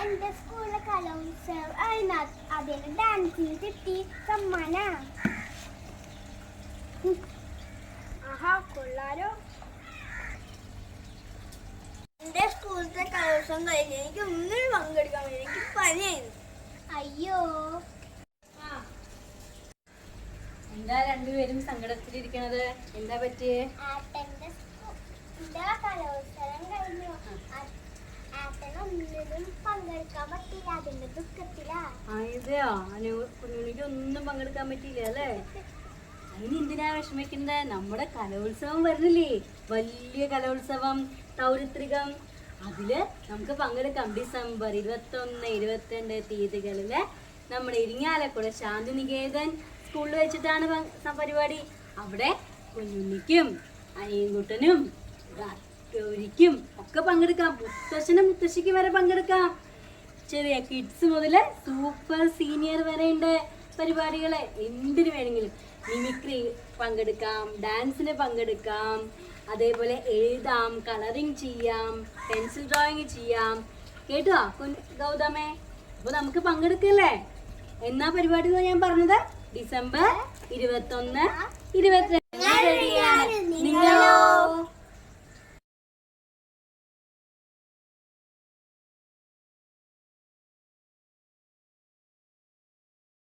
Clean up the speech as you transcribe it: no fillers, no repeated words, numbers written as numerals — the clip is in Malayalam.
എന്റെ സ്കൂളിലെ കലോത്സവം അതിന് ഡാൻസിന് കിട്ടി സമ്മാന. ആഹാ കൊള്ളാലോ. എന്റെ സ്കൂളിലത്തെ കലോത്സവം കഴിഞ്ഞ് എനിക്ക് ഒന്നിനും പങ്കെടുക്കാൻ വേണ്ടി എനിക്ക് പനിയായിരുന്നു. അയ്യോ, എന്താ രണ്ടുപേരും സങ്കടത്തിലിരിക്കണത്? എന്താ പറ്റിയേ? കലോത്സവം കഴിഞ്ഞു. ഒന്നിനും പങ്കെടുക്കാൻ പറ്റില്ല, അതിന്റെ ദുഃഖത്തിലാ. കുഞ്ഞുണ്ണിക്ക് ഒന്നും പങ്കെടുക്കാൻ പറ്റിയില്ല അല്ലേ? അതിന് എന്തിനാ വിഷമിക്കുന്നത്? നമ്മുടെ കലോത്സവം വരുന്നില്ലേ, വലിയ കലോത്സവം തൗരത്രികം. അതില് നമുക്ക് പങ്കെടുക്കാം. ഡിസംബർ 21, 22 തീയതികളില് നമ്മുടെ ഇരിങ്ങാലക്കുട ശാന്തിനികേതൻ സ്കൂളിൽ വെച്ചിട്ടാണ് പരിപാടി. അവിടെ കുഞ്ഞുണ്ണിക്കും അനിയൻകുട്ടനും ഗൗരിക്കും ഒക്കെ പങ്കെടുക്കാം. മുത്തശ്ശനും മുത്തശ്ശിക്ക് വരെ പങ്കെടുക്കാം. ചെറിയ കിഡ്സ് മുതല് സൂപ്പർ സീനിയർ വരെ ഉണ്ട് പരിപാടികള്. എന്തിനു വേണമെങ്കിലും മിമിക്രി പങ്കെടുക്കാം, ഡാൻസിന് പങ്കെടുക്കാം, അതേപോലെ എഴുതാം, കളറിങ് ചെയ്യാം, പെൻസിൽ ഡ്രോയിങ് ചെയ്യാം. കേട്ടോ ഗൗതമേ? അപ്പൊ നമുക്ക് പങ്കെടുക്കല്ലേ? എന്നാ പരിപാടി ഞാൻ പറഞ്ഞത് ഡിസംബർ 21, 22 റെഡിയാണ്. നിങ്ങളോ?